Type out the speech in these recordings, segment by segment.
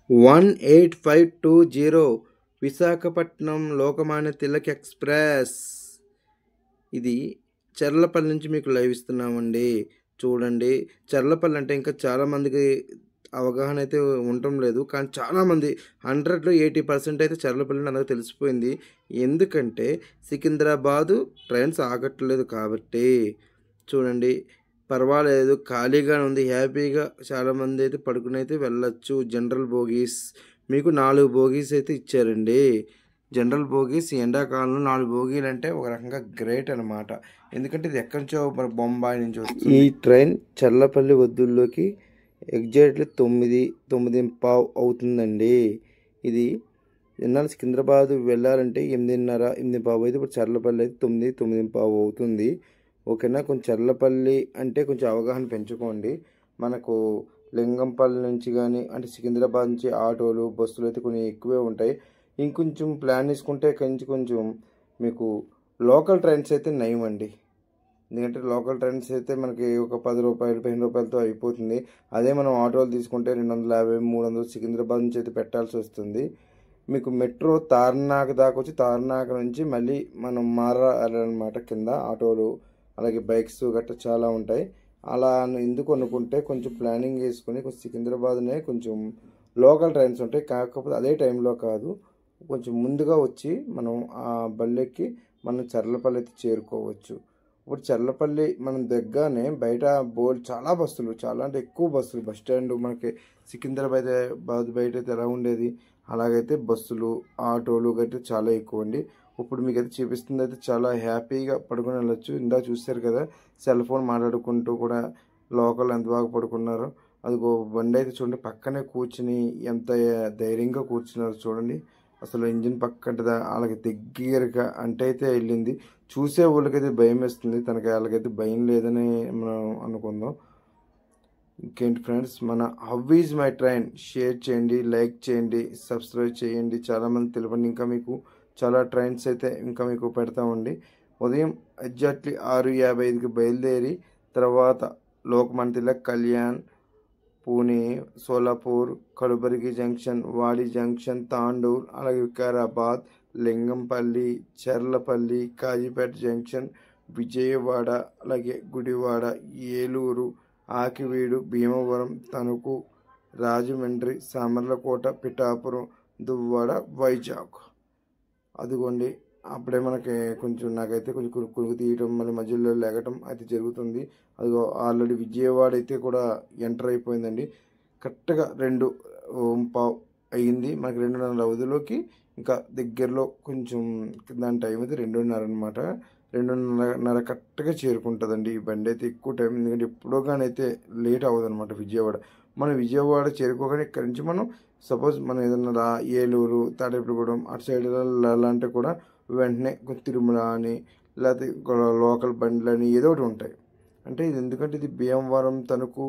18520 Visakhapatnam Lokmanya Tilak express. ఇది చర్లపల్లి నుంచి మీకు లైవ్ ఇస్తున్నామండి. చూడండి, చర్లపల్లి అంటే ఇంకా చాలామందికి అవగాహన అయితే ఉండటం లేదు. కానీ చాలామంది 100లో 80% అయితే చర్లపల్లి నాకు తెలిసిపోయింది. ఎందుకంటే సికింద్రాబాదు ట్రైన్స్ ఆగట్లేదు కాబట్టి. చూడండి, పర్వాలేదు, ఖాళీగా ఉంది, హ్యాపీగా చాలామంది అయితే పడుకుని అయితే వెళ్ళొచ్చు. జనరల్ బోగీస్ మీకు 4 బోగీస్ అయితే ఇచ్చారండి. జనరల్ బోగీస్ ఎండాకాలంలో 4 బోగీలు అంటే ఒక రకంగా గ్రేట్ అనమాట. ఎందుకంటే ఇది ఎక్కడి నుంచో మన బొంబాయి నుంచి వస్తుంది. ఈ ట్రైన్ చర్లపల్లి వద్దుల్లోకి ఎగ్జాక్ట్లీ 9:15 అవుతుందండి. ఇది ఎన్నాళ్ళు సికింద్రాబాద్ వెళ్ళాలంటే 8:30, 8:15 అయితే ఇప్పుడు చర్లపల్లి అయితే 9:15 అవుతుంది. ఓకేనా. కొంచెం చర్లపల్లి అంటే కొంచెం అవగాహన పెంచుకోండి. మనకు లింగంపల్లి నుంచి కానీ అంటే సికింద్రాబాద్ నుంచి ఆటోలు బస్సులు అయితే కొన్ని ఎక్కువే ఉంటాయి. ఇంకొంచెం ప్లాన్ తీసుకుంటే కొంచెం మీకు లోకల్ ట్రైన్స్ అయితే నయం అండి. ఎందుకంటే లోకల్ ట్రైన్స్ అయితే మనకి ఒక 10 రూపాయలు 15 రూపాయలతో అయిపోతుంది. అదే మనం ఆటోలు తీసుకుంటే 250, 300 సికింద్రాబాద్ నుంచి అయితే పెట్టాల్సి వస్తుంది. మీకు మెట్రో తార్నాక దాకా వచ్చి తార్నాక నుంచి మళ్ళీ మనం మారాలన్నమాట. కింద ఆటోలు అలాగే బైక్స్ గట్రా చాలా ఉంటాయి. అలా ఎందుకు అనుకుంటే కొంచెం ప్లానింగ్ వేసుకొని కొంచెం సికింద్రాబాద్నే కొంచెం లోకల్ ట్రైన్స్ ఉంటాయి. కాకపోతే అదే టైంలో కాదు, కొంచెం ముందుగా వచ్చి మనం ఆ బళ్ళెక్కి మనం చర్లపల్లి అయితే చేరుకోవచ్చు. ఇప్పుడు చర్లపల్లి మనం దగ్గరనే బయట బోర్డు చాలా బస్సులు, చాలా అంటే ఎక్కువ బస్సులు. బస్ స్టాండ్ మనకి సికింద్రాబాద్ బయట అయితే ఎలా ఉండేది అలాగైతే బస్సులు ఆటోలు గట్రా చాలా ఎక్కువ అండి. ఇప్పుడు మీకు అయితే చూపిస్తుంది అయితే చాలా హ్యాపీగా పడుకుని వెళ్ళొచ్చు. ఇందాక చూశారు కదా, సెల్ ఫోన్ మాట్లాడుకుంటూ కూడా లోకల్ ఎంత బాగా పడుకున్నారు. అదిగో బండి అయితే చూడండి, పక్కనే కూర్చుని ఎంత ధైర్యంగా కూర్చున్నారు చూడండి. అసలు ఇంజిన్ పక్కంటే వాళ్ళకి దగ్గరగా అంటే అయితే వెళ్ళింది. చూసే వాళ్ళకైతే భయం వేస్తుంది, తనకి వాళ్ళకైతే భయం లేదని మనం అనుకుందాం. ఇంకేంటి ఫ్రెండ్స్, మన how is my train share చేయండి, లైక్ చేయండి, సబ్స్క్రైబ్ చేయండి. చాలామంది తెలిపండి. ఇంకా మీకు చాలా ట్రైన్స్ అయితే ఇంకా మీకు పెడతామండి. ఉదయం ఎగ్జాక్ట్లీ 6:55కి బయలుదేరి తర్వాత లోకమాన్య తిలక్, కళ్యాణ్, పూణే, సోలాపూర్, కలుబర్గి జంక్షన్, వాడి జంక్షన్, తాండూర్, అలాగే వికారాబాద్, లింగంపల్లి, చర్లపల్లి, కాజీపేట జంక్షన్, విజయవాడ, అలాగే గుడివాడ, ఏలూరు, ఆకివీడు, భీమవరం, తణుకు, రాజమండ్రి, సామర్లకోట, పిఠాపురం, దువ్వాడ, వైజాగ్. అదిగోండి, అప్పుడే మనకి కొంచెం నాకైతే కొంచెం కురుకు తీయటం మళ్ళీ మధ్యలో లెగటం అయితే జరుగుతుంది. అదిగో ఆల్రెడీ విజయవాడ అయితే కూడా ఎంటర్ అయిపోయిందండి. కరెక్ట్గా 2:15 అయ్యింది. మనకి 2:30 అవధిలోకి ఇంకా దగ్గరలో కొంచెం దాని టైం అయితే 2:30 అనమాట. 2:30 కరెక్ట్గా చేరుకుంటుందండి ఈ బండి అయితే. ఎక్కువ టైం, ఎందుకంటే ఎప్పుడో కానీ అయితే లేట్ అవ్వదు అనమాట విజయవాడ. మనం విజయవాడ చేరుకోగానే ఇక్కడి నుంచి మనం సపోజ్ మనం ఏదన్నా ఏలూరు, తాడేపల్లిగూడెం అటు సైడ్ వెళ్ళాలంటే కూడా వెంటనే తిరుమల అని లేకపోతే లోకల్ బండ్లని ఏదో ఒకటి ఉంటాయి. అంటే ఇది ఎందుకంటే ఇది భీమవరం తణుకు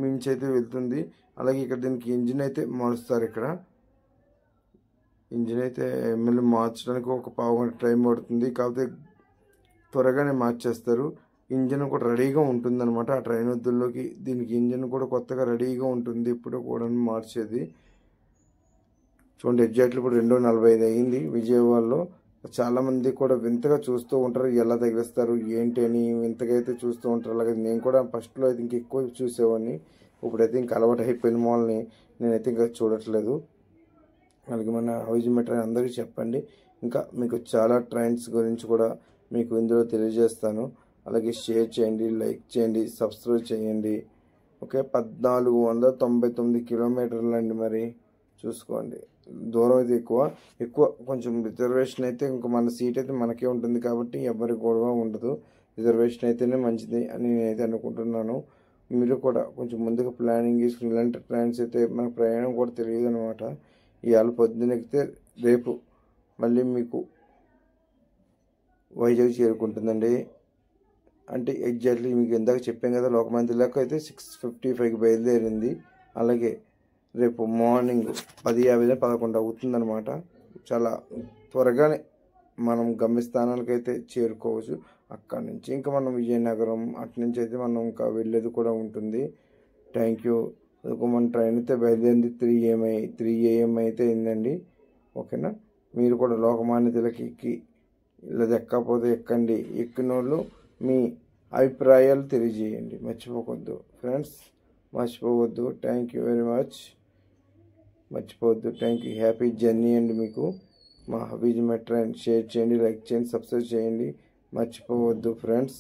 మించి అయితే వెళ్తుంది. అలాగే ఇక్కడ దీనికి ఇంజిన్ అయితే మారుస్తారు. ఇక్కడ ఇంజిన్ అయితే మళ్ళీ మార్చడానికి ఒక పావు గంట టైం పడుతుంది. కాకపోతే త్వరగానే మార్చేస్తారు. ఇంజిన్ కూడా రెడీగా ఉంటుంది అనమాట. ఆ ట్రైన్ వద్దుల్లోకి దీనికి ఇంజిన్ కూడా కొత్తగా రెడీగా ఉంటుంది, ఇప్పుడు కూడా మార్చేది. చూడండి, ఎగ్జాక్ట్లీ ఇప్పుడు 2:45 అయ్యింది విజయవాడలో. చాలామంది కూడా వింతగా చూస్తూ ఉంటారు, ఎలా తగిలిస్తారు ఏంటి అని వింతగా అయితే చూస్తూ ఉంటారు. అలాగే నేను కూడా ఫస్ట్లో అయితే ఇంక ఎక్కువ చూసేవాడిని. ఇప్పుడైతే ఇంకా అలవాటు అయిపోయిన వాళ్ళని నేనైతే ఇంకా చూడట్లేదు. అలాగే మన హౌజ్ మై ట్రైన్ అందరికీ చెప్పండి. ఇంకా మీకు చాలా ట్రైన్స్ గురించి కూడా మీకు ఇందులో తెలియజేస్తాను. అలాగే షేర్ చేయండి, లైక్ చేయండి, సబ్స్క్రైబ్ చేయండి. ఓకే, 1499 కిలోమీటర్లు అండి. మరి చూసుకోండి, దూరం అయితే ఎక్కువ కొంచెం రిజర్వేషన్ అయితే ఇంకా మన సీట్ అయితే మనకే ఉంటుంది కాబట్టి ఎవరి గొడవ ఉండదు. రిజర్వేషన్ అయితేనే మంచిది అని నేనైతే అనుకుంటున్నాను. మీరు కూడా కొంచెం ముందుగా ప్లానింగ్ చేసుకుని ఇలాంటి ట్రైన్స్ అయితే మన ప్రయాణం కూడా తెలియదు అనమాట. ఇవాళ పొద్దున్న ఎక్కితే రేపు మళ్ళీ మీకు వైజాగ్ చేరుకుంటుందండి. అంటే ఎగ్జాక్ట్లీ మీకు ఇందాక చెప్పాం కదా, లోకమాన్య తిలక్ అయితే 6:55కి బయలుదేరింది. అలాగే రేపు మార్నింగ్ 10:50, 11 అవుతుందన్నమాట. చాలా త్వరగానే మనం గమ్యస్థానాలకైతే చేరుకోవచ్చు. అక్కడి నుంచి ఇంకా మనం విజయనగరం అటు నుంచి అయితే మనం ఇంకా వెళ్ళేది కూడా ఉంటుంది. Thank you. మన ట్రైన్ అయితే బయలుదేరింది 3 AM అయితే అయిందండి. ఓకేనా, మీరు కూడా లోకమాన్య తిలక్ ఎక్కి లేదా ఎక్కకపోతే ఎక్కండి. ఎక్కిన వాళ్ళు మీ అభిప్రాయాలు తెలియజేయండి, మర్చిపోవద్దు ఫ్రెండ్స్, మర్చిపోవద్దు. థ్యాంక్ యూ వెరీ మచ్, మర్చిపోవద్దు. థ్యాంక్ యూ, హ్యాపీ జర్నీ అండి మీకు. మా హబీజ్ మై ట్రైన్ షేర్ చేయండి, లైక్ చేయండి, సబ్స్క్రైబ్ చేయండి, మర్చిపోవద్దు ఫ్రెండ్స్.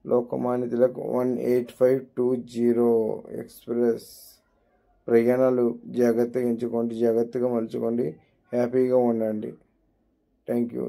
లోకమాన్య తిలక్ 18520 ఎక్స్ప్రెస్ ప్రయాణాలు జాగ్రత్తగా ఎంచుకోండి, జాగ్రత్తగా మలుచుకోండి, హ్యాపీగా ఉండండి. Thank you.